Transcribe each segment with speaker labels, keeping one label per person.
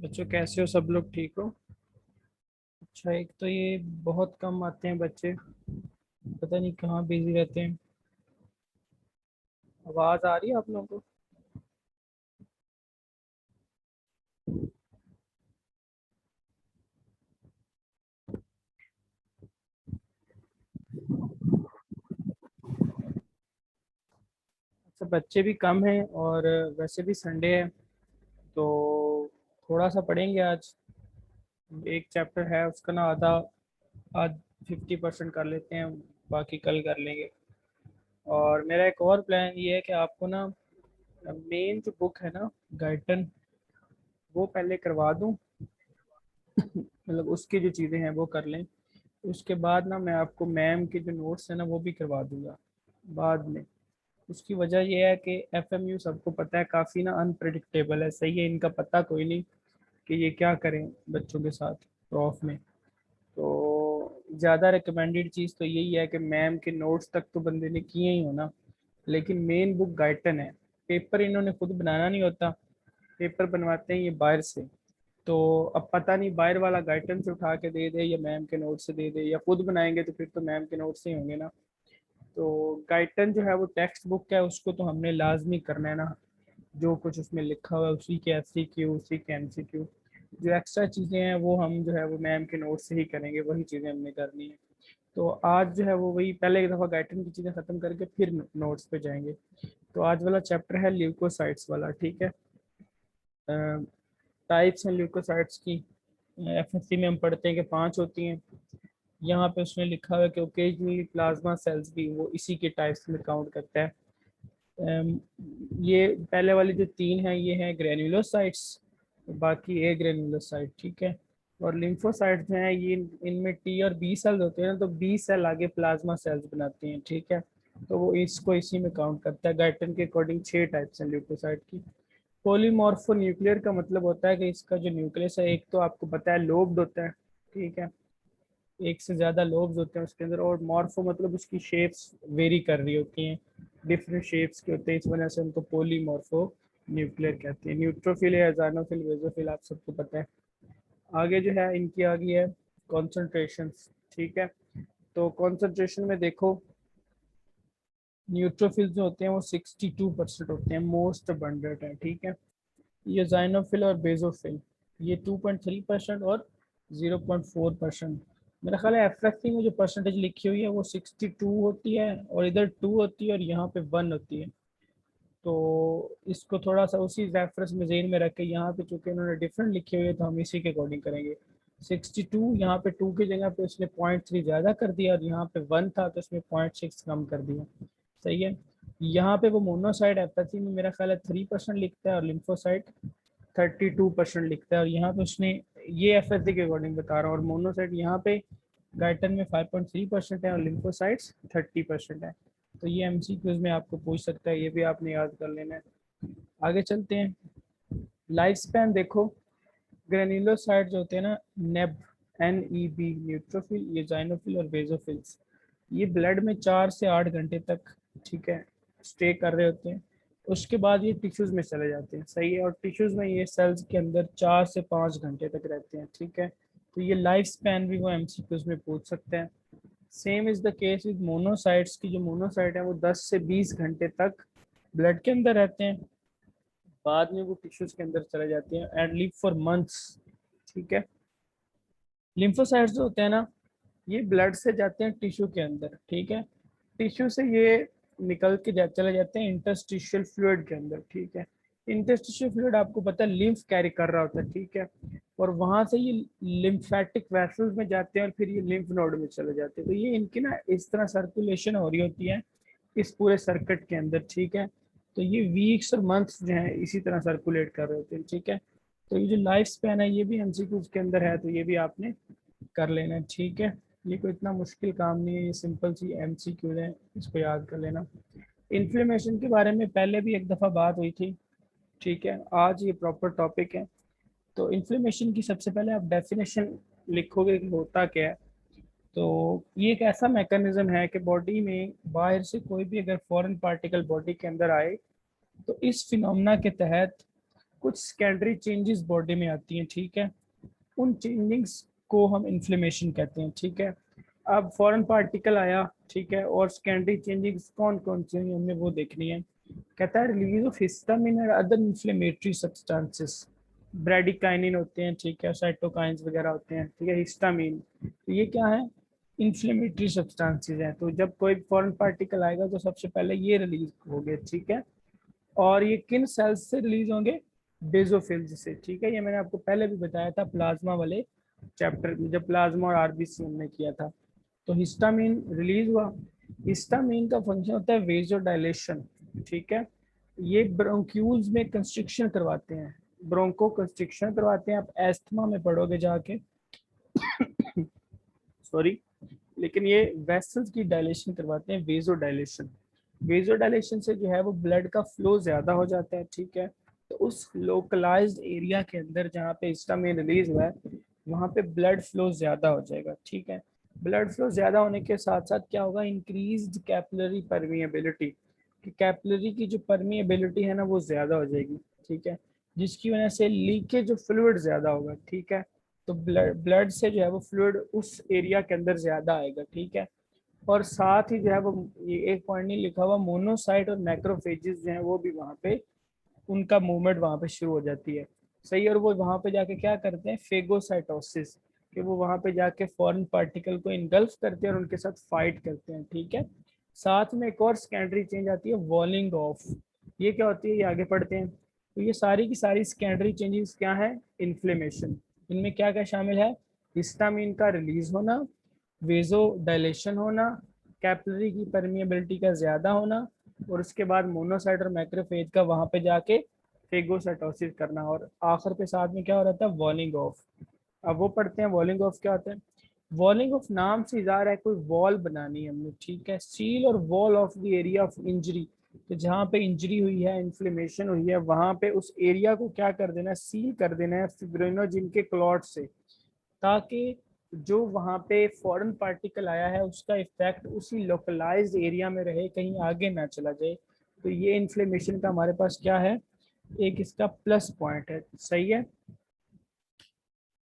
Speaker 1: बच्चों कैसे हो? सब लोग ठीक हो? अच्छा, एक तो ये बहुत कम आते हैं बच्चे, पता नहीं कहाँ बिजी रहते हैं। आवाज़ आ रही है आप लोगों को? अच्छा, बच्चे भी कम हैं और वैसे भी संडे है तो थोड़ा सा पढ़ेंगे आज। एक चैप्टर है उसका ना आधा, आज 50% कर लेते हैं, बाकी कल कर लेंगे। और मेरा एक और प्लान ये है कि आपको ना मेन जो बुक है ना, गाइटन, वो पहले करवा दूं। मतलब उसकी जो चीज़ें हैं वो कर लें। उसके बाद ना मैं आपको मैम के जो नोट्स हैं ना वो भी करवा दूंगा बाद में। उसकी वजह यह है कि एफएमयू सबको पता है काफ़ी ना अनप्रडिक्टेबल है, सही है, इनका पता कोई नहीं कि ये क्या करें बच्चों के साथ प्रॉफ में। तो ज़्यादा रिकमेंडेड चीज़ तो यही है कि मैम के नोट्स तक तो बंदे ने किए ही हो ना, लेकिन मेन बुक गाइटन है। पेपर इन्होंने खुद बनाना नहीं होता, पेपर बनवाते हैं ये बाहर से। तो अब पता नहीं बाहर वाला गाइडन से उठा के दे दे या मैम के नोट से दे दे या खुद बनाएंगे, तो फिर तो मैम के नोट से ही होंगे ना। तो गाइडन जो है वो टेक्स्ट बुक है, उसको तो हमने लाजमी करना है ना। जो कुछ उसमें लिखा हुआ है उसी के एफसीक्यू, उसी के एमसीक्यू। जो एक्स्ट्रा चीज़ें हैं वो हम जो है वो मैम के नोट से ही करेंगे, वही चीज़ें हमने करनी है। तो आज जो है वो वही पहले एक दफ़ा गाइडन की चीज़ें ख़त्म करके फिर नोट्स पे जाएंगे। तो आज वाला चैप्टर है ल्यूकोसाइट्स वाला, ठीक है। टाइप्स हैं ल्यूकोसाइट्स की। एफएससी में हम पढ़ते हैं कि 5 होती हैं। यहाँ पे उसने लिखा हुआ है कि ओकेजनली प्लाज्मा सेल्स भी वो इसी के टाइप्स में काउंट करता है। ये पहले वाली जो 3 हैं ये हैं ग्रेन्युलोसाइट्स, बाकी ए ग्रेन्युलोसाइट, ठीक है। और लिम्फोसाइट्स जो हैं ये इनमें टी और बी सेल्स होते हैं ना, तो बी सेल आगे प्लाज्मा सेल्स बनाती हैं, ठीक है। तो वो इसको इसी में काउंट करता है। गाइटन के अकॉर्डिंग 6 टाइप्स हैं ल्यूकोसाइट की। पॉलीमॉर्फो न्यूक्लियर का मतलब होता है कि इसका जो न्यूक्लियस है, एक तो आपको पता है लोब्ड होता है, ठीक है। एक से ज़्यादा लोब्स होते हैं उसके अंदर। और मॉर्फो मतलब उसकी शेप्स वेरी कर रही होती हैं, डिफरेंट शेप्स के होते हैं, इस वजह से उनको पॉलीमॉर्फो न्यूक्लियर कहते हैं। न्यूट्रोफिल या एजानोफिल, बेसोफिल, आप सबको पता है। आगे जो है इनकी आ गई है कॉन्सेंट्रेशन, ठीक है। तो कॉन्सेंट्रेशन में देखो, न्यूट्रोफिल जो होते हैं वो 62% होते हैं, मोस्ट अबंडेंट है, ठीक है। ये जाइनोफिल और बेजोफिल ये 2.3% और 0.4%। मेरा ख्याल है एफएससी में जो परसेंटेज लिखी हुई है वो 62 होती है, और इधर 2 होती है और यहाँ पे 1 होती है। तो इसको थोड़ा सा उसी रेफरेंस में जेन में रख के, यहाँ पे चूंकि उन्होंने डिफरेंट लिखी हुई है तो हम इसी के अकॉर्डिंग करेंगे। 62, यहाँ पे 2 की जगह पे उसने 0.3 ज़्यादा कर दिया, और यहाँ पे 1 था तो उसने 0.6 कम कर दिया, सही है। यहाँ पे वो मोनोसाइड एफएससी में मेरा ख्याल है 3% लिखता है और लिम्फोसाइट 32% लिखता है। और यहाँ पे उसने, ये एफएससी के अकॉर्डिंग बता रहा हूँ, और मोनोसाइट यहाँ पे गाइटन में 5.3% है और लिम्फोसाइट्स 30% है। तो ये एमसीक्यूज में आपको पूछ सकता है, ये भी आपने याद कर लेना है। आगे चलते हैं। लाइफ स्पैन देखो, ग्रेन्युलोसाइट जो होते हैं ना, नेब, NEB, न्यूट्रोफिल, ये जाइनोफिल और बेजोफिल्स, ये ब्लड में 4 से 8 घंटे तक, ठीक है, स्टे कर रहे होते हैं। उसके बाद ये टिश्यूज में चले जाते हैं, सही है। और टिश्यूज में ये सेल्स के अंदर 4 से 5 घंटे तक रहते हैं, ठीक है। तो ये लाइफ स्पैन भी वो एमसीक्यूज में पूछ सकते हैं। Same is the case with monocytes की। जो मोनोसाइट है वो 10 से 20 घंटे तक ब्लड के अंदर रहते हैं, बाद में वो टिश्यूज के अंदर चले जाते हैं एंड लिव फॉर मंथ्स, ठीक है। लिम्फोसाइट्स जो होते हैं ना, ये ब्लड से जाते हैं टिश्यू के अंदर, ठीक है। टिश्यू से ये निकल के चले जाते हैं इंटरस्टिशियल फ्लूइड के अंदर, ठीक है। इंटरस्टिशियल फ्लूइड आपको पता है लिम्फ कैरी कर रहा होता है, ठीक है। और वहां से ये लिम्फेटिक वेसल्स में जाते हैं और फिर ये लिम्फ नोड में चले जाते हैं। तो ये इनकी ना इस तरह सर्कुलेशन हो रही होती है इस पूरे सर्किट के अंदर, ठीक है। तो ये वीक्स और मंथ्स जो है इसी तरह सर्कुलेट कर रहे होते हैं, ठीक है। तो ये जो लाइफ स्पैन है ये भी एमसीक्यूज के अंदर है, तो ये भी आपने कर लेना, ठीक है। ये कोई इतना मुश्किल काम नहीं है, ये सिंपल सी एमसीक्यूज है, इसको याद कर लेना। इन्फ्लेमेशन के बारे में पहले भी एक दफ़ा बात हुई थी, ठीक है। आज ये प्रॉपर टॉपिक है। तो इन्फ्लेमेशन की सबसे पहले आप डेफिनेशन लिखोगे कि होता क्या है। तो ये एक ऐसा मैकेनिज्म है कि बॉडी में बाहर से कोई भी अगर फॉरेन पार्टिकल बॉडी के अंदर आए, तो इस फिनोमेना के तहत कुछ सेकेंडरी चेंजेस बॉडी में आती हैं, ठीक है, उन चेंजिंग्स को हम इन्फ्लेमेशन कहते हैं, ठीक है। अब फॉरेन पार्टिकल आया, ठीक है, और सेकेंडरी चेंजिंग्स कौन कौन सी हुई हमें वो देखनी है। कहता है रिलीज ऑफ हिस्टामिन और अदर इन्फ्लेमेटरी सब्सटेंसेस, ब्रेडिकाइनिन होते हैं, ठीक है, साइटोकाइंस वगैरह होते हैं, ठीक है, हिस्टामिन, तो ये क्या है, इन्फ्लेमेटरी सब्सटेंसेस हैं। तो जब कोई फॉरेन पार्टिकल आएगा तो सबसे पहले ये रिलीज होंगे, ठीक है। और ये किन सेल्स से रिलीज होंगे, बेजोफिल्स से, ठीक है। ये मैंने आपको पहले भी बताया था प्लाज्मा वाले चैप्टर में, जब प्लाज्मा और आरबीसी हमने किया था। तो हिस्टामिन रिलीज हुआ। हिस्टामिन का फंक्शन होता है वेजोडाइलेशन, ठीक है। ये ब्रोंक्यूल्स में कंस्ट्रिक्शन करवाते हैं, ब्रोंको कंस्ट्रिक्शन करवाते हैं, आप एस्थमा में पढ़ोगे जाके सॉरी, लेकिन ये वेसल्स की डायलेशन करवाते हैं, वेजोडाइलेशन। वेजोडाइलेशन से जो है वो ब्लड का फ्लो ज्यादा हो जाता है, ठीक है। तो उस लोकलाइज्ड एरिया के अंदर जहाँ पे हिस्टामिन रिलीज हुआ है वहाँ पे ब्लड फ्लो ज्यादा हो जाएगा, ठीक है। ब्लड फ्लो ज्यादा होने के साथ साथ क्या होगा, इंक्रीज्ड कैपिलरी परमिएबिलिटी, कि कैपिलरी की जो परमिएबिलिटी है ना वो ज्यादा हो जाएगी, ठीक है, जिसकी वजह से लीकेज ऑफ फ्लूइड ज्यादा होगा, ठीक है। तो ब्लड से जो है वो फ्लूइड उस एरिया के अंदर ज्यादा आएगा, ठीक है। और साथ ही जो है वो, ये एक पॉइंट नहीं लिखा हुआ, मोनोसाइट और मैक्रोफेजेस जो है वो भी वहाँ पे उनका मूवमेंट वहाँ पे शुरू हो जाती है, सही। और वो वहाँ पे जाके क्या करते हैं, फेगोसाइटोसिस, कि वो वहाँ पे जाके फॉरेन पार्टिकल को इनगल्फ करते हैं और उनके साथ फाइट करते हैं, ठीक है। साथ में एक और सेकेंडरी चेंज आती है, वॉलिंग ऑफ। ये क्या होती है, ये आगे पढ़ते हैं। तो ये सारी की सारी सेकेंडरी चेंजेस क्या है, इन्फ्लेमेशन। इनमें क्या क्या शामिल है, हिस्टामिन का रिलीज होना, वेजो डायलेशन होना, कैपिलरी की परमिएबिलिटी का ज्यादा होना, और उसके बाद मोनोसाइट और मैक्रोफेज का वहां पे जाके फेगोसाइटोसिस करना, और आखिर पे साथ में क्या हो रहा था, वॉलिंग ऑफ। अब वो पढ़ते हैं वॉलिंग ऑफ क्या होता है। वॉलिंग ऑफ नाम से इज़ार है कोई वॉल बनानी है हमने, ठीक है। सील और wall of the area of injury, तो जहाँ पे इंजरी हुई है, इन्फ्लेमेशन हुई है, वहां पे उस एरिया को क्या कर देना है, सील कर देना है फिब्रिनोजिन के क्लॉट से, ताकि जो वहाँ पे फॉरेन पार्टिकल आया है उसका इफेक्ट उसी लोकलाइज्ड एरिया में रहे, कहीं आगे ना चला जाए। तो ये इन्फ्लेमेशन का हमारे पास क्या है, एक इसका प्लस पॉइंट है, सही है।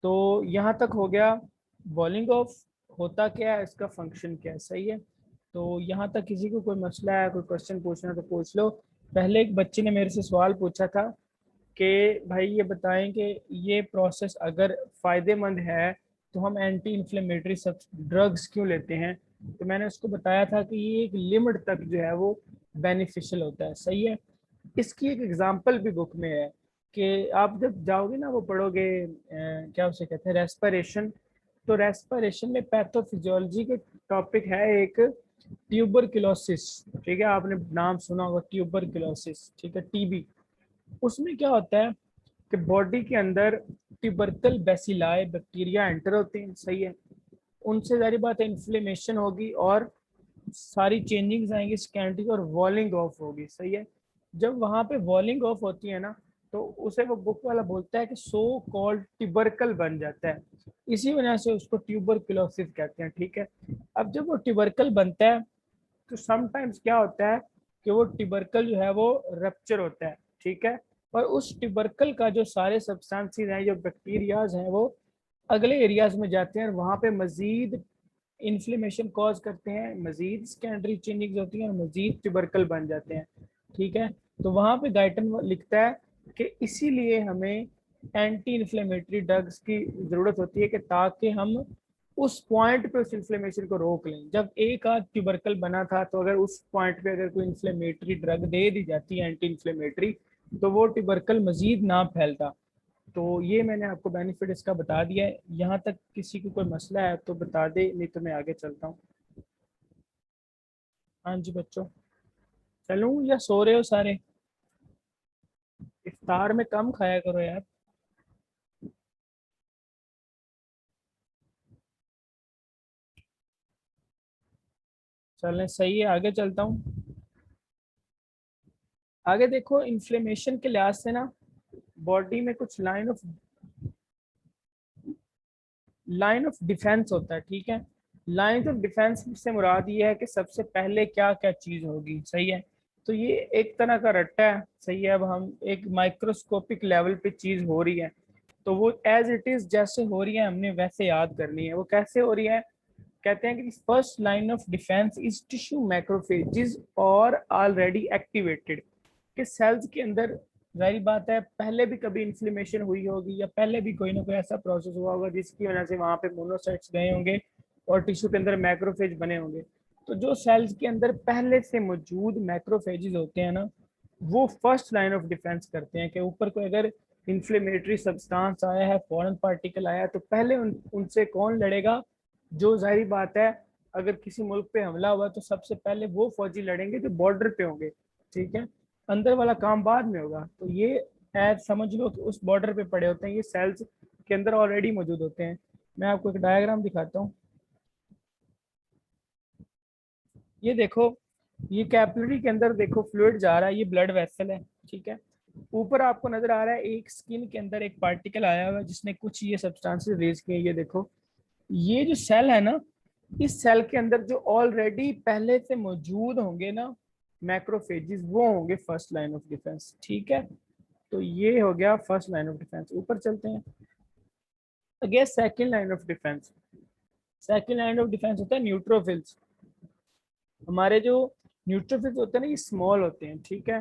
Speaker 1: तो यहाँ तक हो गया बॉलिंग ऑफ होता क्या है, इसका फंक्शन क्या है, सही है। तो यहाँ तक किसी को कोई मसला है, कोई क्वेश्चन पूछना है तो पूछ लो। पहले एक बच्चे ने मेरे से सवाल पूछा था कि भाई ये बताएं कि ये प्रोसेस अगर फ़ायदेमंद है तो हम एंटी इन्फ्लेमेटरी सब ड्रग्स क्यों लेते हैं। तो मैंने उसको बताया था कि ये एक लिमिट तक जो है वो बेनिफिशियल होता है, सही है। इसकी एक एग्जांपल भी बुक में है कि आप जब जाओगे ना वो पढ़ोगे, क्या उसे कहते हैं, रेस्पिरेशन। तो रेस्पिरेशन में पैथोफिजियोलॉजी के टॉपिक है एक, ट्यूबरकुलोसिस, ठीक है, आपने नाम सुना होगा ट्यूबरकुलोसिस, ठीक है, टीबी। उसमें क्या होता है कि बॉडी के अंदर ट्यूबरकल बेसिलाई बैक्टीरिया एंटर होते हैं, सही है। उनसे जारी बात है इन्फ्लेमेशन होगी और सारी चेंजिंग्स आएंगी स्कैंटिंग और वॉलिंग ऑफ होगी, सही है। जब वहां पे वॉलिंग ऑफ होती है ना तो उसे वो बुक वाला बोलता है कि सो कॉल्ड ट्यूबरकल बन जाता है, इसी वजह से उसको ट्यूबरकुलोसिस कहते हैं, ठीक है। अब जब वो ट्यूबरकल बनता है तो समटाइम्स क्या होता है कि वो ट्यूबरकल जो है वो रप्चर होता है, ठीक है। और उस ट्यूबरकल का जो सारे सब्सटेंसेस हैं, जो बैक्टीरियाज हैं, वो अगले एरियाज में जाते हैं और वहाँ पे मजीद इन्फ्लेमेशन कॉज करते हैं, मजीद सेकेंडरी चेंजिंग होती हैं और मजीद ट्यूबरकल बन जाते हैं, ठीक है। तो वहाँ पे गाइटन लिखता है कि इसीलिए हमें एंटी इन्फ्लेमेटरी ड्रग्स की ज़रूरत होती है, कि ताकि हम उस पॉइंट पे उस इन्फ्लेमेशन को रोक लें। जब एक आध ट्यूबरकल बना था तो अगर उस पॉइंट पे अगर कोई इन्फ्लेमेटरी ड्रग दे दी जाती है, एंटी इन्फ्लेमेटरी, तो वो ट्यूबरकल मजीद ना फैलता। तो ये मैंने आपको बेनिफिट इसका बता दिया है। यहाँ तक किसी को कोई मसला है तो बता दे, नहीं तो मैं आगे चलता हूँ। हाँ जी बच्चों, चलूँ या सो रहे हो सारे, इफ्तार में कम खाया करो यार। चलें, सही है, आगे चलता हूँ। आगे देखो, इन्फ्लेमेशन के लिहाज से ना बॉडी में कुछ लाइन ऑफ डिफेंस होता है, ठीक है। लाइन ऑफ डिफेंस से मुराद ये है कि सबसे पहले क्या क्या चीज होगी, सही है। तो ये एक तरह का रट्टा है, सही है। अब हम एक माइक्रोस्कोपिक लेवल पे चीज हो रही है, तो वो एज इट इज जैसे हो रही है हमने वैसे याद करनी है। वो कैसे हो रही है? कहते हैं कि first line of defence is tissue macrophages और ऑलरेडी एक्टिवेटेड, कि सेल्स के अंदर जाहिर बात है पहले भी कभी इन्फ्लेमेशन हुई होगी या पहले भी कोई ना कोई ऐसा प्रोसेस हुआ होगा जिसकी वजह से वहां पे मोनोसाइट्स गए होंगे और टिश्यू के अंदर मैक्रोफेज बने होंगे। तो जो सेल्स के अंदर पहले से मौजूद मैक्रोफेजेस होते हैं ना, वो फर्स्ट लाइन ऑफ डिफेंस करते हैं कि ऊपर कोई अगर इन्फ्लेमेटरी सब्सटेंस आया है, फॉरेन पार्टिकल आया है, तो पहले उनसे कौन लड़ेगा? जो जाहिर बात है अगर किसी मुल्क पे हमला हुआ तो सबसे पहले वो फौजी लड़ेंगे जो बॉर्डर पे होंगे, ठीक है। अंदर वाला काम बाद में होगा। तो ये एज समझ लो कि उस बॉर्डर पे पड़े होते हैं, ये सेल्स के अंदर ऑलरेडी मौजूद होते हैं। मैं आपको एक डायग्राम दिखाता हूँ। ये देखो, ये कैपिलरी के अंदर देखो फ्लूइड जा रहा है, ये ब्लड वेसल है, ठीक है। ऊपर आपको नजर आ रहा है एक स्किन के अंदर एक पार्टिकल आया हुआ है जिसने कुछ ये सब्सटेंसेस रिलीज किए। ये देखो, ये जो सेल है ना, इस सेल के अंदर जो ऑलरेडी पहले से मौजूद होंगे ना मैक्रोफेजेस, वो होंगे फर्स्ट लाइन ऑफ डिफेंस, ठीक है। तो ये हो गया फर्स्ट लाइन ऑफ डिफेंस। ऊपर चलते हैं। Again second line of defence. Second line of defence होता है न्यूट्रोफिल्स। हमारे जो न्यूट्रोफिल्स होते हैं ना, ये स्मॉल होते हैं, ठीक है।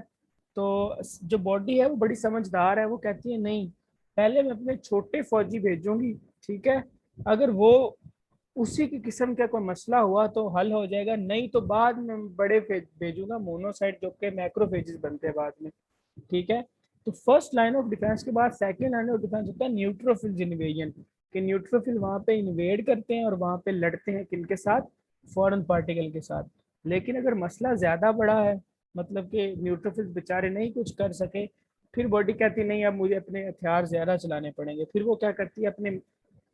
Speaker 1: तो जो बॉडी है वो बड़ी समझदार है, वो कहती है नहीं, पहले मैं अपने छोटे फौजी भेजूंगी, ठीक है। अगर वो उसी की किस्म का कोई मसला हुआ तो हल हो जाएगा, नहीं तो बाद में बड़े भेजूंगा मोनोसाइट जो कि मैक्रोफेजेस बनते हैं बाद में, ठीक है। तो फर्स्ट लाइन ऑफ डिफेंस के बाद सेकंड लाइन ऑफ डिफेंस होता है न्यूट्रोफिल्स इन्वेजन, कि न्यूट्रोफिल वहां पे इन्वेड करते हैं और वहां पे लड़ते हैं किनके साथ? फॉरेन पार्टिकल के साथ। लेकिन अगर मसला ज्यादा बड़ा है, मतलब कि न्यूट्रोफिल्स बेचारे नहीं कुछ कर सके, फिर बॉडी कहती नहीं अब मुझे अपने हथियार ज्यादा चलाने पड़ेंगे, फिर वो क्या करती है अपने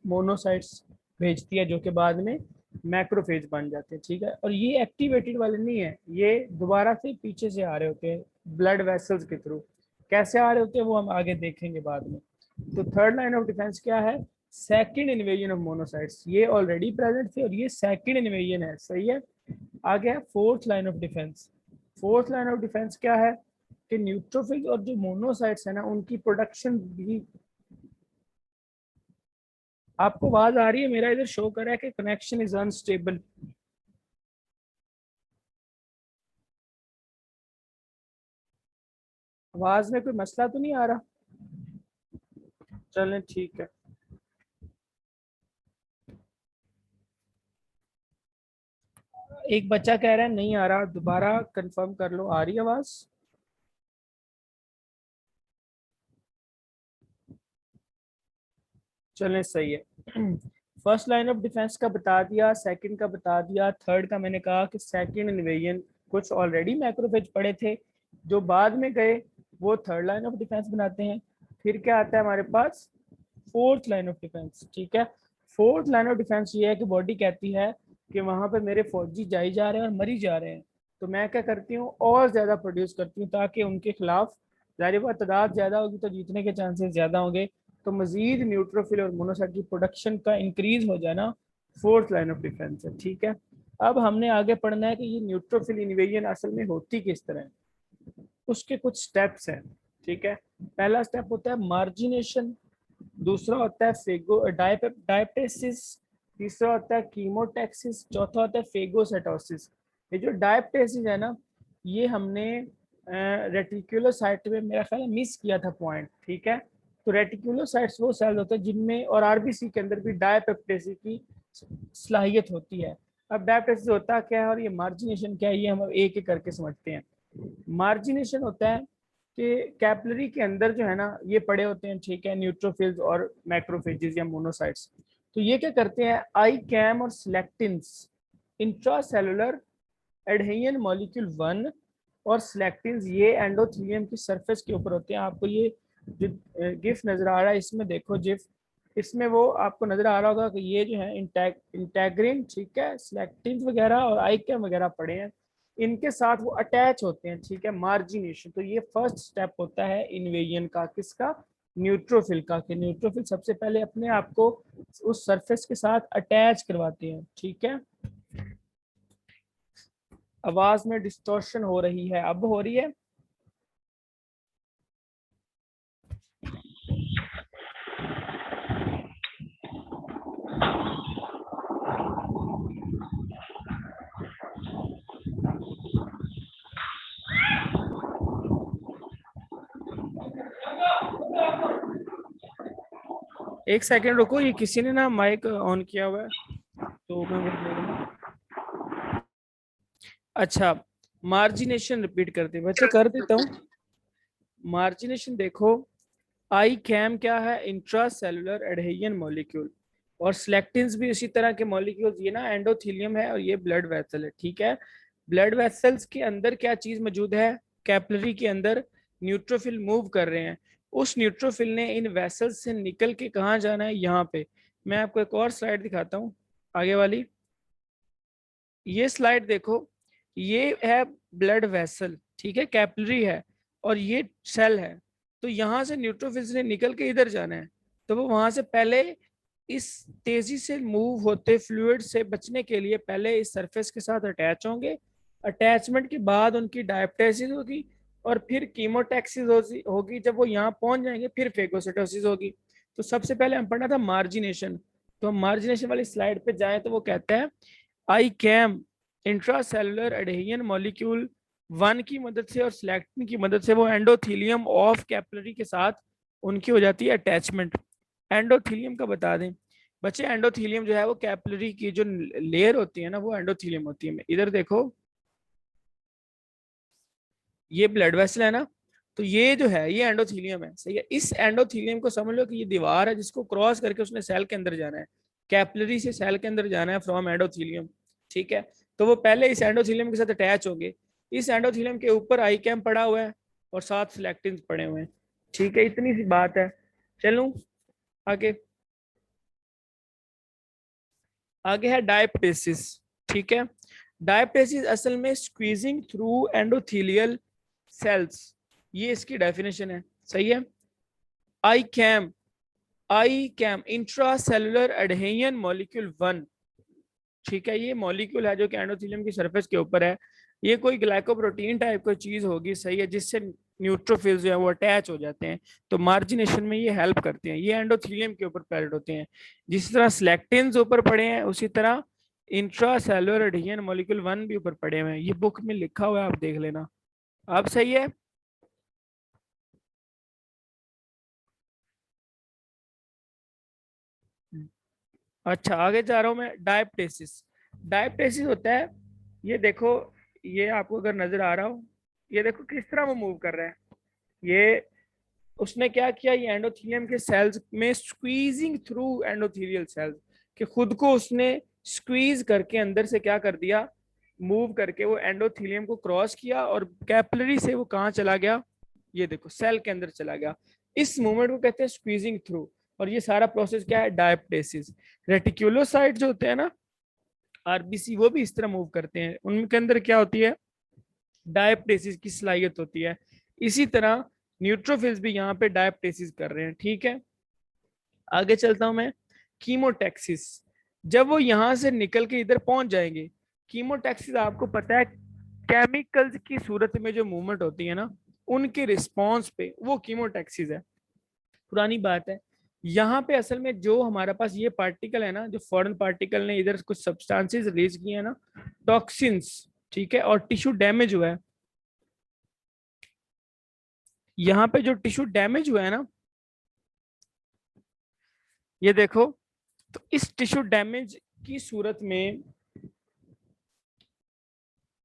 Speaker 1: मोनोसाइट्स भेजती है जो कि बाद में मैक्रोफेज बन जाते हैं, ठीक है। और ये एक्टिवेटेड वाले नहीं है, ये दोबारा से पीछे से आ रहे होते हैं ब्लड वेसल्स के थ्रू। कैसे आ रहे होते हैं वो हम आगे देखेंगे बाद में। तो थर्ड लाइन ऑफ डिफेंस क्या है? Second invasion of monocytes. ये ऑलरेडी प्रेजेंट थे और ये सेकंड इन्वेजन है, सही है। आगे है fourth line of defence. Fourth line of defence क्या है? कि न्यूट्रोफिल्स और जो मोनोसाइट्स है ना, उनकी प्रोडक्शन भी। आपको आवाज आ रही है? मेरा इधर शो कर रहा है कि कनेक्शन इज अनस्टेबल। आवाज में कोई मसला तो नहीं आ रहा? चलें ठीक है। एक बच्चा कह रहा है नहीं आ रहा, दोबारा कंफर्म कर लो, आ रही है आवाज? चलें सही है। फर्स्ट लाइन ऑफ डिफेंस का बता दिया, सेकंड का बता दिया, थर्ड का मैंने कहा कि सेकंड इन्वेजन कुछ ऑलरेडी मैक्रोफेज पड़े थे जो बाद में गए, वो थर्ड लाइन ऑफ डिफेंस बनाते हैं। फिर क्या आता है हमारे पास? फोर्थ लाइन ऑफ डिफेंस, ठीक है। फोर्थ लाइन ऑफ डिफेंस ये है कि बॉडी कहती है कि वहां पे मेरे फौजी जाई जा रहे हैं और मरी जा रहे हैं, तो मैं क्या करती हूँ और ज्यादा प्रोड्यूस करती हूँ ताकि उनके खिलाफ, जाहिर बात तादाद ज्यादा होगी तो जीतने के चांसेस ज्यादा होंगे, तो मजीद न्यूट्रोफिल और मोनोसाइट की प्रोडक्शन का इंक्रीज हो जाना फोर्थ लाइन ऑफ डिफेंस है, ठीक है। अब हमने आगे पढ़ना है कि ये न्यूट्रोफिल इन्वेजन असल में होती किस तरह है, उसके कुछ स्टेप्स हैं, ठीक है। पहला स्टेप होता है मार्जिनेशन, दूसरा होता है फेगो डायप्टेसिस, तीसरा होता है कीमोटैक्सिस, चौथा होता है फेगोसाइटोसिस। ये जो डायप्टेसिस है ना, ये हमने रेटिकुलोसाइट में मेरा ख्याल है मिस किया था पॉइंट, ठीक है। तो रेटिकुलोसाइट्स वो सेल होते हैं जिनमें, और आरबीसी के अंदर भी डायपेप्टेसिस की सलाहियत होती है। अब डायप्टेसिस होता क्या है और ये मार्जिनेशन क्या है, ये हम एक एक करके समझते हैं। मार्जिनेशन होता है कि कैपिलरी के अंदर जो है ना ये पड़े होते हैं, ठीक है, न्यूट्रोफिल्स और मैक्रोफेजेस या मोनोसाइट्स। तो ये क्या करते हैं? आई कैम और सिलेक्टिन्स, इंट्रासेलुलर एडहेनियन मॉलिक्यूल 1 और सिलेक्टिन्स, ये एंडोथेलियम की सरफेस के ऊपर होते हैं। आपको ये जो गिफ नजर आ रहा है इसमें देखो जिफ, इसमें वो आपको नजर आ रहा होगा कि ये जो है इंटेग्रिन, ठीक है, सिलेक्टिन्स वगैरह और आई कैम वगैरह पड़े हैं, इनके साथ वो अटैच होते हैं, ठीक है, मार्जिनेशन। तो ये फर्स्ट स्टेप होता है इन्वेजन का, किसका? न्यूट्रोफिल का। कि न्यूट्रोफिल सबसे पहले अपने आप को उस सरफेस के साथ अटैच करवाते हैं, ठीक है। आवाज में डिस्टॉर्शन हो रही है, अब हो रही है? एक सेकंड रुको, ये किसी ने ना माइक ऑन किया हुआ है, तो मैं वो ले लूं। अच्छा, मार्जिनेशन रिपीट करते बच्चे कर देता हूँ। मार्जिनेशन देखो, आई कैम क्या है? इंट्रा सेलुलर एडहेजन मॉलिक्यूल, और सिलेक्टिन्स भी उसी तरह के मॉलिक्यूल्स। ये ना एंडोथेलियम है और ये ब्लड वेसल है, ठीक है। ब्लड वेसल्स के अंदर क्या चीज मौजूद है? कैपिलरी के अंदर न्यूट्रोफिल मूव कर रहे हैं। उस न्यूट्रोफिल ने इन वेसल्स से निकल के कहाँ जाना है? यहाँ पे। मैं आपको एक और स्लाइड दिखाता हूँ, आगे वाली। ये स्लाइड देखो, ये है ब्लड वेसल, ठीक है, कैपिलरी है, और ये सेल है। तो यहां से न्यूट्रोफिल्स ने निकल के इधर जाना है, तो वो वहां से पहले इस तेजी से मूव होते फ्लूइड से बचने के लिए पहले इस सरफेस के साथ अटैच होंगे। अटैचमेंट के बाद उनकी डायप्टेसिस होगी, और फिर कीमोटैक्सिस होगी। जब वो यहाँ पहुंच जाएंगे फिर फेगोसाइटोसिस होगी। तो सबसे पहले हम पढ़ना था मार्जिनेशन। तो हम मार्जिनेशन वाली स्लाइड पे जाएं तो वो कहते हैं I CAM intracellular adhesion molecule one की मदद से और सिलेक्टिन की मदद से वो एंडोथीलियम ऑफ कैपिलरी के साथ उनकी हो जाती है अटैचमेंट। एंडोथीलियम का बता दें बच्चे, एंडोथीलियम जो है वो कैपिलरी की जो लेयर होती है ना, वो एंडोथीलियम होती है। इधर देखो, ये ब्लड वेसल है ना, तो ये जो है ये एंडोथीलियम है, सही है। इस एंडोथीलियम को समझ लो कि ये दीवार है जिसको क्रॉस करके उसने सेल के अंदर जाना है। कैपिलरी से सेल के अंदर जाना है फ्रॉम एंडोथीलियम, ठीक है। तो वो पहले इस एंडोथीलियम के साथ अटैच होंगे। इस एंडोथीलियम के ऊपर आई कैम पड़ा हुआ है और साथ सिलेक्टिन पड़े हुए हैं, ठीक है। इतनी सी बात है। चलूं आगे? आगे है डायप्टेसिस, ठीक है। डायप्टेसिस असल में स्क्वीजिंग थ्रू एंडोथीलियल सेल्स, ये इसकी डेफिनेशन है, सही है। I came, I came intra cellular adhesion molecule one, ठीक है। ये मॉलिक्यूल है जो कि एंडोथेलियम की सरफेस के ऊपर है। ये कोई ग्लाइकोप्रोटीन टाइप की चीज होगी, सही है, जिससे न्यूट्रोफिल्स जो है वो अटैच हो जाते हैं। तो मार्जिनेशन में ये हेल्प करते हैं। ये एंडोथेलियम के ऊपर प्रेजेंट होते हैं। जिस तरह सिलेक्टिन्स ऊपर पड़े हैं उसी तरह intra cellular adhesion molecule one भी ऊपर पड़े हुए हैं। ये बुक में लिखा हुआ है, आप देख लेना। अब सही है। अच्छा, आगे जा रहा हूं मैं। डायप्टेसिस, डायप्टेसिस होता है, ये देखो, ये आपको अगर नजर आ रहा हो, ये देखो किस तरह वो मूव कर रहा है। ये उसने क्या किया, ये एंडोथेलियम के सेल्स में स्क्वीजिंग थ्रू एंडोथेलियल सेल्स कि खुद को उसने स्क्वीज करके अंदर से क्या कर दिया, मूव करके वो एंडोथेलियम को क्रॉस किया और कैपिलरी से वो कहाँ चला गया? ये देखो सेल के अंदर चला गया। इस मूवमेंट को कहते हैं स्क्वीजिंग थ्रू। और ये सारा प्रोसेस क्या है? डायप्टेसिस। रेटिक्युलोसाइट जो होते हैं ना, आरबीसी, वो भी इस तरह मूव करते हैं। उनके अंदर क्या होती है? डायप्टेसिस की सलाहियत होती है। इसी तरह न्यूट्रोफिल्स भी यहाँ पे डायप्टेसिस कर रहे हैं, ठीक है। आगे चलता हूं मैं। कीमोटैक्सिस, जब वो यहां से निकल के इधर पहुंच जाएंगे। कीमोटैक्सिस आपको पता है, केमिकल्स की सूरत में जो मूवमेंट होती है ना, उनके रिस्पॉन्स पे वो कीमोटैक्सिस है। पुरानी बात है। यहाँ पे असल में जो हमारे पास ये पार्टिकल है ना, जो फॉरेन पार्टिकल ने इधर कुछ सब्सटेंसेस रिलीज किए हैं ना, टॉक्सिन्स, ठीक है, और टिश्यू डैमेज हुआ है। यहाँ पे जो टिश्यू डैमेज हुआ है ना, ये देखो, तो इस टिश्यू डैमेज की सूरत में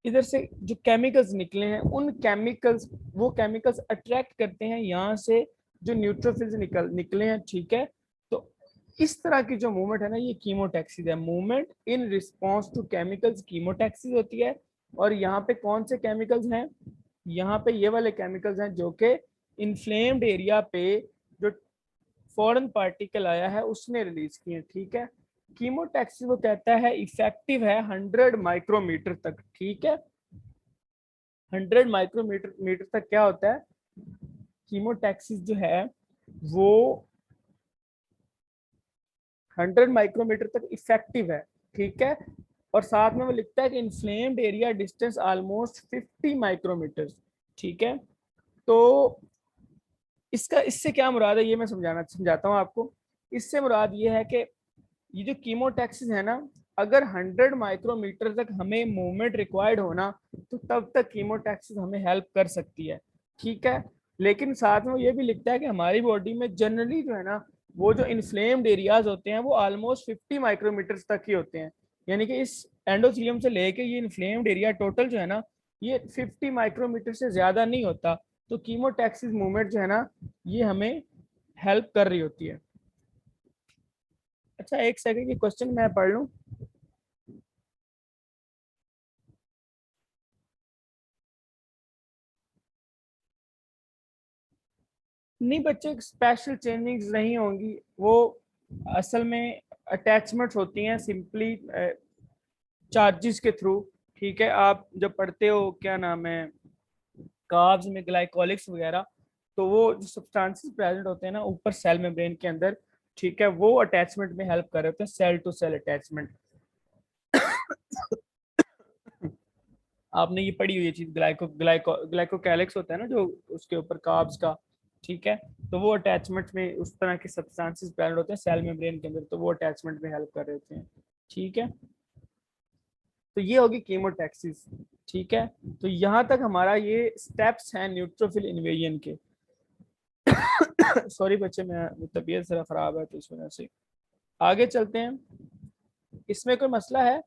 Speaker 1: इधर से जो केमिकल्स निकले हैं, उन केमिकल्स, वो केमिकल्स अट्रैक्ट करते हैं यहाँ से जो न्यूट्रोफिल्स निकले हैं, ठीक है। तो इस तरह की जो मूवमेंट है ना, ये कीमोटैक्सिस है। Movement in response to chemicals chemotaxis होती है। और यहाँ पे कौन से केमिकल्स हैं? यहाँ पे ये वाले केमिकल्स हैं जो कि इन्फ्लेम्ड एरिया पे जो फॉरेन पार्टिकल आया है उसने रिलीज किए, ठीक है। कीमोटैक्सिस वो कहता है इफेक्टिव है 100 माइक्रोमीटर तक, ठीक है। 100 माइक्रोमीटर मीटर तक क्या होता है? कीमोटैक्सिस जो है वो 100 माइक्रोमीटर तक इफेक्टिव है, ठीक है। और साथ में वो लिखता है कि inflamed area distance almost 50 micrometre. ठीक है, तो इसका इससे क्या मुराद है ये मैं समझाता हूँ आपको। इससे मुराद ये है कि ये जो कीमोटैक्सिस है ना, अगर 100 माइक्रोमीटर तक हमें मूवमेंट रिक्वायर्ड होना तो तब तक कीमोटैक्सिस हमें हेल्प कर सकती है। ठीक है, लेकिन साथ में ये भी लिखता है कि हमारी बॉडी में जनरली जो है ना, वो जो इन्फ्लेम्ड एरियाज होते हैं वो ऑलमोस्ट 50 माइक्रोमीटर तक ही होते हैं। यानी कि इस एंडोथेलियम से लेके ये इन्फ्लेम्ड एरिया टोटल जो है ना, ये 50 माइक्रोमीटर से ज्यादा नहीं होता। तो कीमोटैक्सिस मूवमेंट जो है ना, ये हमें हेल्प कर रही होती है। अच्छा, एक सेकंड, ये क्वेश्चन मैं पढ़ लूं। नहीं बच्चे, स्पेशल चेंजिंग्स नहीं होंगी, वो असल में अटैचमेंट्स होती हैं सिंपली चार्जेस के थ्रू। ठीक है, आप जब पढ़ते हो क्या नाम है कार्ब्स में ग्लाइकोलिक्स वगैरह, तो वो जो सब्सटेंसेस प्रेजेंट होते हैं ना ऊपर सेल मेम्ब्रेन के अंदर, ठीक है, वो अटैचमेंट में हेल्प कर रहे होते हैं, सेल टू सेल अटैचमेंट। आपने ये पढ़ी हुई है चीज, ग्लाइकोकैलिक्स होता है ना जो उसके ऊपर कार्ब्स का। ठीक है, तो वो अटैचमेंट में उस तरह के सब्सटेंसेस प्रेजेंट होते हैं सेल मेम्ब्रेन के अंदर, तो वो अटैचमेंट में हेल्प कर रहे होते हैं। ठीक है, तो ये होगी कीमोटैक्सिस। ठीक है, तो यहाँ तक हमारा ये स्टेप्स हैं न्यूट्रोफिल इन्वेजन के। सॉरी बच्चे, मैं तबीयत जरा खराब है तो इस वजह से। आगे चलते हैं, इसमें कोई मसला है?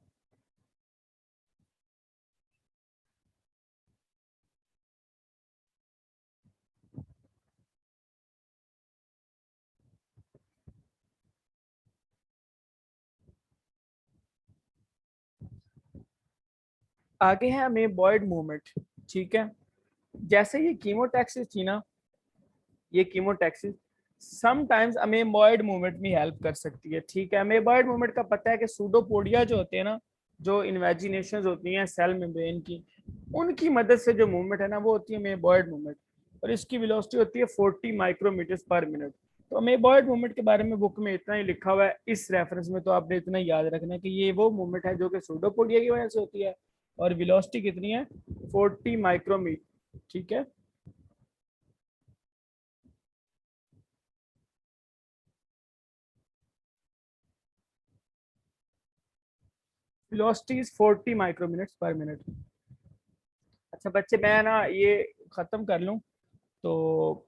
Speaker 1: आगे है अमीबॉइड मूवमेंट। ठीक है, जैसे ये कीमोटैक्सिस थी ना, ये कीमोटैक्सिस समटाइम्स अमीबॉइड मूवमेंट में हेल्प कर सकती है। ठीक है, अमीबॉइड मूवमेंट का पता है कि सूडोपोडिया जो होते हैं ना, जो इन्वेजिनेशन होती हैं सेल मेम्ब्रेन की, उनकी मदद से जो मूवमेंट है ना वो होती है अमीबॉइड मूवमेंट, और इसकी वेलोसिटी होती है 40 माइक्रोमीटर पर मिनट। तो अमीबॉइड मूवमेंट के बारे में बुक में इतना ही लिखा हुआ है इस रेफरेंस में, तो आपने इतना ही याद रखना है कि ये वो मूवमेंट है जो कि सूडोपोडिया की वजह से होती है, और वेलोसिटी कितनी है, 40 माइक्रोमीटर। ठीक है, वेलोसिटी इज 40 माइक्रोमिनट्स पर मिनट। अच्छा बच्चे, मैं ना ये खत्म कर लूं तो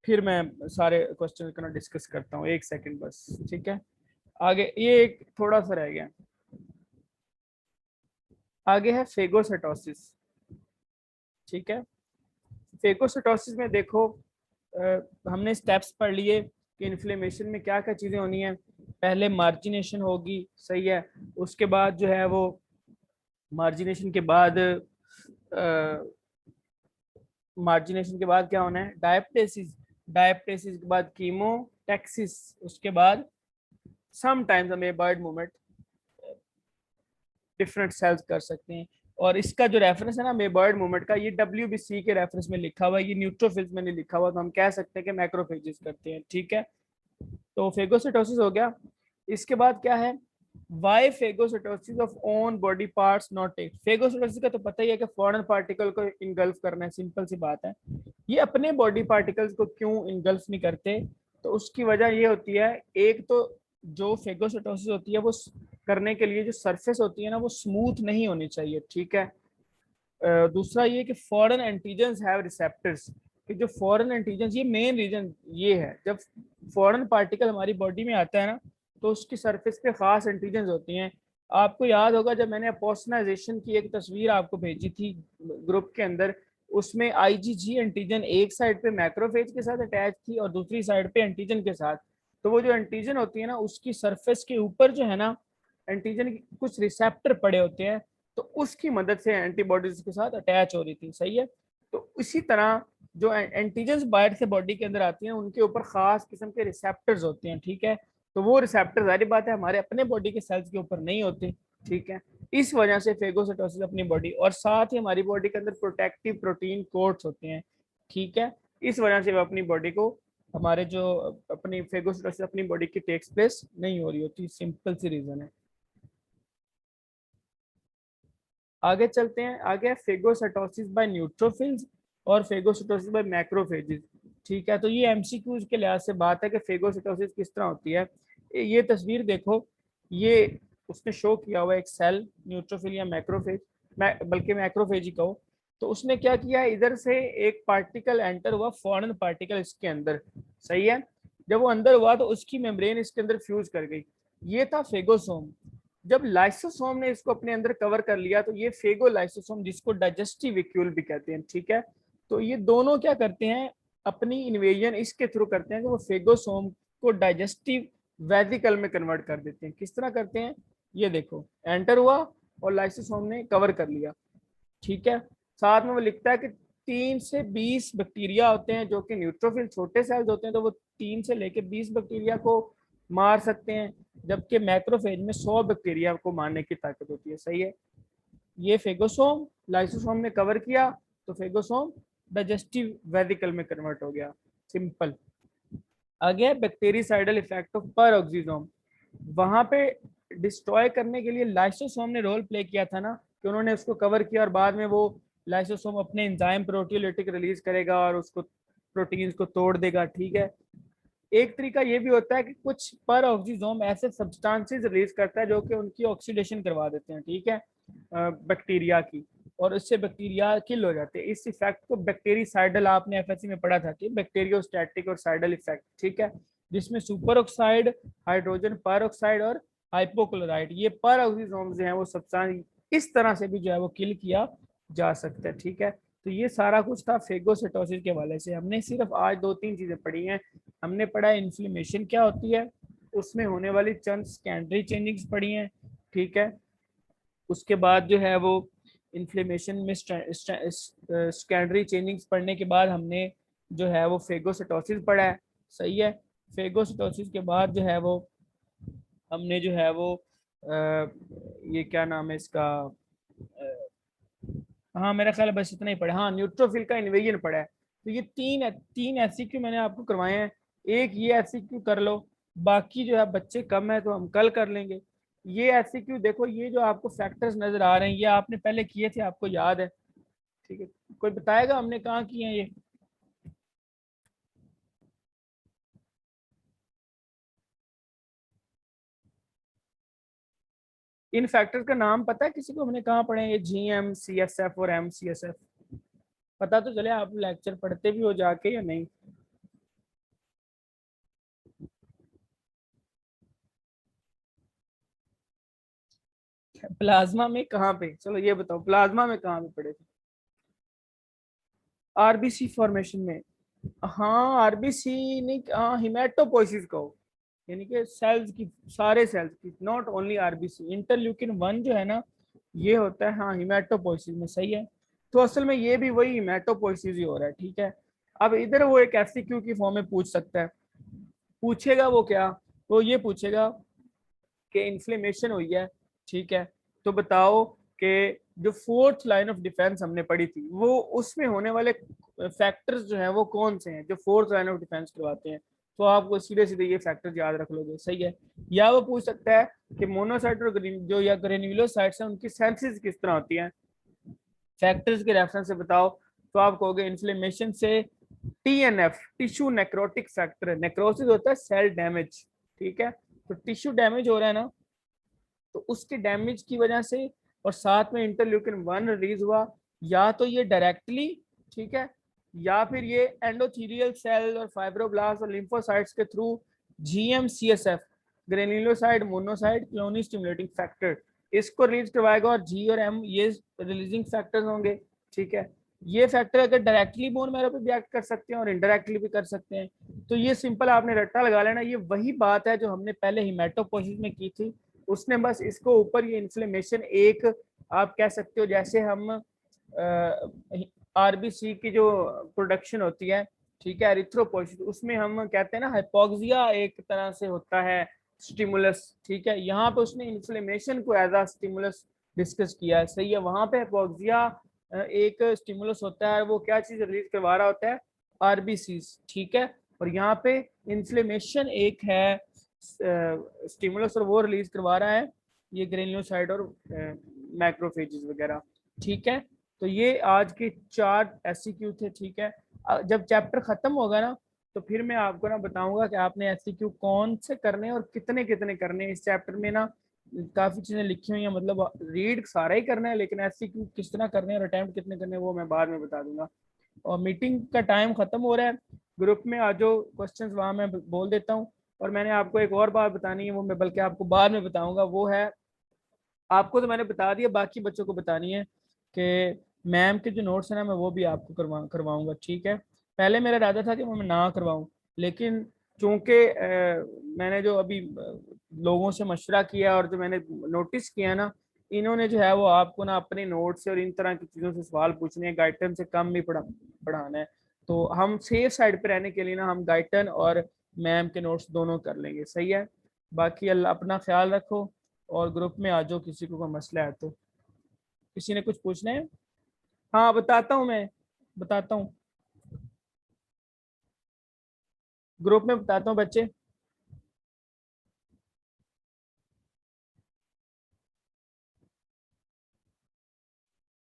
Speaker 1: फिर मैं सारे क्वेश्चन को ना डिस्कस करता हूँ, एक सेकंड बस। ठीक है, आगे ये एक थोड़ा सा रह गया। आगे है फेगोसाइटोसिस। ठीक है, फेगोसाइटोसिस में देखो, हमने स्टेप्स पढ़ लिए कि इन्फ्लेमेशन में क्या क्या चीज़ें होनी है। पहले मार्जिनेशन होगी, सही है, उसके बाद जो है वो मार्जिनेशन के बाद मार्जिनेशन के बाद क्या होना है, डायप्टेसिस। डायप्टेसिस के बाद कीमोटैक्सिस, उसके बाद समटाइम्स हमें बर्ड मूवमेंट डिफरेंट सेल्स कर सकते हैं। और इसका जो रेफरेंस है ना मेबर्ड मूवमेंट का, ये WBC के रेफरेंस में लिखा हुआ है, ये न्यूट्रोफिल्स में नहीं लिखा हुआ, तो हम कह सकते हैं कि मैक्रोफेजेस करते हैं। ठीक है, तो फेगोसाइटोसिस हो गया। इसके बाद क्या है, why phagocytosis of own body parts not take. Phagocytosis का तो पता ही है कि फॉरेन पार्टिकल को इनगल्फ करना है, सिंपल सी बात है। ये अपने बॉडी पार्टिकल्स को क्यों इनगल्फ नहीं करते, तो उसकी वजह ये होती है, एक तो जो फेगोसाइटोसिस होती है वो करने के लिए जो सरफेस होती है ना वो स्मूथ नहीं होनी चाहिए। ठीक है, दूसरा ये कि फॉरेन एंटीजन्स हैव रिसेप्टर्स, कि जो फॉरेन एंटीजन्स, ये मेन रीजन ये है, जब फॉरेन पार्टिकल हमारी बॉडी में आता है ना तो उसकी सरफेस पे खास एंटीजन्स होती हैं। आपको याद होगा जब मैंने अपोस्टनाइजेशन की एक तस्वीर आपको भेजी थी ग्रुप के अंदर, उसमें IgG एंटीजन एक साइड पे मैक्रोफेज के साथ अटैच थी और दूसरी साइड पे एंटीजन के साथ। तो वो जो एंटीजन होती है ना उसकी सरफेस के ऊपर जो है ना एंटीजन के कुछ रिसेप्टर पड़े होते हैं, तो उसकी मदद से एंटीबॉडीज के साथ अटैच हो रही थी। सही है, तो इसी तरह जो एंटीजेंस बाहर से बॉडी के अंदर आती हैं उनके ऊपर खास किस्म के रिसेप्टर्स होते हैं। ठीक है, तो वो रिसेप्टर जारी बात है हमारे अपने बॉडी के सेल्स के ऊपर नहीं होते। ठीक है, इस वजह से फेगोसाइटोसिस अपनी बॉडी, और साथ ही हमारी बॉडी के अंदर प्रोटेक्टिव प्रोटीन कोट्स होते हैं। ठीक है, इस वजह से वो अपनी बॉडी को, हमारे जो अपनी फेगोसाइटोसिस अपनी बॉडी की टेक्स प्लेस नहीं हो रही होती, सिंपल सी रीजन है। आगे चलते हैं, आगे है फेगोसाइटोसिस बाय न्यूट्रोफिल्स और फेगोसाइटोसिस बाय मैक्रोफेजेस। ठीक है, तो ये एमसीक्यूज के लिहाज से बात है कि फेगोसाइटोसिस किस तरह होती है। ये तस्वीर देखो, ये उसने शो किया हुआ एक सेल, न्यूट्रोफिल या मैक्रोफेज, बल्कि मैक्रोफेज ही कहो। तो उसने क्या किया, इधर से एक पार्टिकल एंटर हुआ, फॉरेन पार्टिकल इसके अंदर, सही है। जब वो अंदर हुआ तो उसकी मेम्ब्रेन इसके अंदर फ्यूज कर गई, ये था फेगोसोम। जब लाइसोसोम ने इसको अपने अंदर कवर कर लिया तो ये फेगो लाइसोसोम, जिसको डाइजेस्टिव वैक्यूल भी कहते हैं, ठीक है। तो ये दोनों क्या करते हैं, अपनी इन्वेजन इसके थ्रू करते हैं कि वो फेगोसोम को डाइजेस्टिव वेसिकल में कन्वर्ट कर देते हैं। किस तरह करते हैं, ये देखो, एंटर हुआ और लाइसोसोम ने कवर कर लिया, ठीक है। साथ में वो लिखता है कि 3 से 20 बैक्टीरिया होते हैं जो कि न्यूट्रोफिल छोटे सेल्स होते हैं, तो वो 3 से लेके 20 बैक्टीरिया को मार सकते हैं, जबकि मैक्रोफेज में 100 बैक्टीरिया को मारने की ताकत होती है, सही है। ये फेगोसोम लाइसोसोम ने कवर किया तो फेगोसोम डाइजेस्टिव वेसिकल में कन्वर्ट हो गया, सिंपल। आगे बैक्टीरियासाइडल इफेक्ट ऑफ परऑक्सीजोम, वहां पे डिस्ट्रॉय करने के लिए लाइसोसोम ने रोल प्ले किया था ना, कि उन्होंने उसको कवर किया और बाद में वो लाइसोसोम अपने एंजाइम प्रोटियोलिटिक रिलीज करेगा और उसको प्रोटीन्स को तोड़ देगा, ठीक है। एक तरीका ये भी होता है कि कुछ पर ऑक्सीजोम ऐसे सब्सटेंसेस रिलीज करता है जो कि उनकी ऑक्सीडेशन करवा देते हैं, ठीक है, बैक्टीरिया की, और इससे बैक्टीरिया किल हो जाते हैं। इस इफेक्ट को बैक्टीरियासाइडल, आपने एफएससी में पढ़ा था कि बैक्टीरियोस्टैटिक और साइडल इफेक्ट, ठीक है, जिसमें सुपर ऑक्साइड, हाइड्रोजन पर ऑक्साइड और हाइपोक्लोराइड, ये पर ऑक्सीजोम जो है वो सब्सटेंस इस तरह से भी जो है वो किल किया जा सकता है, ठीक है। तो ये सारा कुछ था फेगोसाइटोसिस के हवाले से। हमने सिर्फ आज 2-3 चीजें पढ़ी हैं। हमने पढ़ा इन्फ्लेमेशन क्या होती है, उसमें होने वाली चंद सेकेंडरी चेंजिंग्स पढ़ी हैं, ठीक है। उसके बाद जो है वो इन्फ्लेमेशन में सेकेंडरी चेंजिंग्स पढ़ने के बाद हमने जो है वो फेगोसाइटोसिस पढ़ा है, सही है। फेगोसाइटोसिस के बाद जो है वो हमने जो है वो ये क्या नाम है इसका, हाँ मेरा ख्याल है बस इतना ही पढ़ा। हाँ, न्यूट्रोफिल का इन्वेजन पढ़ा है। तो ये तीन एससीक्यू मैंने आपको करवाए हैं, एक ये एससीक्यू कर लो, बाकी जो है बच्चे कम है तो हम कल कर लेंगे। ये एससीक्यू देखो, ये जो आपको फैक्टर्स नजर आ रहे हैं ये आपने पहले किए थे, आपको याद है, ठीक है। कोई बताएगा हमने कहाँ किए हैं ये? इन फैक्टर्स का नाम पता है किसी को, हमने कहाँ पढ़े हैं ये, GM CSF और MCSF? पता तो चले, आप लेक्चर पढ़ते भी हो जाके या नहीं? प्लाज्मा में कहाँ पे, चलो ये बताओ, प्लाज्मा में कहाँ पे पढ़े थे? आरबीसी फॉर्मेशन में। हाँ आरबीसी नहीं, हाँ हिमेटोपोइसिस कहो, यानी कि सेल्स की, सारे सेल्स की, नॉट ओनली आरबीसी। इंटरल्यूकिन 1 जो है ना, ये होता है हाँ हिमेटोपोइसिस में, सही है। तो असल में ये भी वही हिमेटोपोइसिस ही हो रहा है, ठीक है। अब इधर वो एक एफसीक्यू की फॉर्म में पूछ सकता है, पूछेगा वो क्या, वो ये पूछेगा कि इन्फ्लेमेशन हुई है, ठीक है, तो बताओ कि जो फोर्थ लाइन ऑफ डिफेंस हमने पढ़ी थी वो उसमें होने वाले फैक्टर्स जो हैं वो कौन से हैं जो फोर्थ लाइन ऑफ डिफेंस करवाते हैं। तो आपको सीधे सीधे ये फैक्टर्स याद रख लोगे, सही है। या वो पूछ सकता है कि मोनोसाइट और जो या ग्रेन्युलोसाइट्स हैं उनकी सेंसेस किस तरह होती हैं, फैक्टर्स के रेफरेंस से बताओ। तो आप कहोगे इन्फ्लेमेशन से TNF, टिश्यू नेक्रोटिक फैक्टर है, नेक्रोसिस होता है सेल डैमेज, ठीक है। तो टिश्यू डैमेज हो रहा है ना, तो उसके डैमेज की वजह से और साथ में इंटरल्यूकिन 1 रिलीज हुआ, या तो ये डायरेक्टली, ठीक है, या फिर ये एंडोथीलियल सेल और फाइब्रोब्लास्ट और लिम्फोसाइट्स के through GM-CSF, granulocyte monocyte colony stimulating factor, इसको रिलीज करवाएगा, और G और M ये रिलीजिंग फैक्टर्स होंगे, ठीक है। ये फैक्टर अगर डायरेक्टली बोन मैरो पे भी एक्ट कर सकते हैं और इनडायरेक्टली भी कर सकते हैं। तो ये सिंपल आपने रट्टा लगा लेना, ये वही बात है जो हमने पहले हिमेटोपोइसिस में की थी। उसने बस इसको ऊपर ये इन्फ्लेमेशन एक, आप कह सकते हो जैसे हम आरबीसी की जो प्रोडक्शन होती है, ठीक है, एरिथ्रोपोइसिस, उसमें हम कहते हैं ना हाइपोक्सिया एक तरह से होता है स्टिमुलस, ठीक है। यहाँ पे उसने इन्फ्लेमेशन को एज आ स्टिमुलस डिस्कस किया है, सही है। वहां पे हाइपोक्सिया एक स्टिमुलस होता है, वो क्या चीज रिलीज करवा रहा होता है, आरबीसी, ठीक है। और यहाँ पे इन्फ्लेमेशन एक है स्टिमुलस और वो रिलीज करवा रहा है ये ग्रेन्युलोसाइड और मैक्रोफेजेस वगैरह। ठीक है, तो ये आज के 4 एससीक्यू थे। ठीक है, जब चैप्टर खत्म होगा ना तो फिर मैं आपको ना बताऊंगा कि आपने एससीक्यू कौन से करने हैं और कितने कितने करने हैं। इस चैप्टर में ना काफी चीजें लिखी हुई हैं, मतलब रीड सारा ही करना है, लेकिन एससीक्यू किस तरह करने हैं और अटेम्प्ट कितने करने हैं वो मैं बाद में बता दूंगा। और मीटिंग का टाइम खत्म हो रहा है, ग्रुप में आ जाओ, क्वेश्चंस वहां मैं बोल देता हूँ। और मैंने आपको एक और बात बतानी है, वो मैं बल्कि आपको बाद में बताऊंगा। वो है, आपको तो मैंने बता दिया, बाकी बच्चों को बतानी है कि मैम के जो नोट्स है ना मैं वो भी आपको करवाऊंगा। ठीक है, पहले मेरा इरादा था कि मैं ना करवाऊं, लेकिन चूंकि मैंने जो अभी लोगों से मशवरा किया और जो मैंने नोटिस किया ना, इन्होंने जो है वो आपको ना अपने नोट से और इन तरह की चीज़ों से सवाल पूछने हैं, गाइटन से कम भी पढ़ाना है। तो हम सेफ साइड पे रहने के लिए ना हम गाइटन और मैम के नोट्स दोनों कर लेंगे। सही है, बाकी अल्लाह अपना ख्याल रखो और ग्रुप में आ जाओ किसी को कोई मसला है तो। किसी ने कुछ पूछना है? हाँ बताता हूँ, मैं बताता हूँ, ग्रुप में बताता हूँ बच्चे।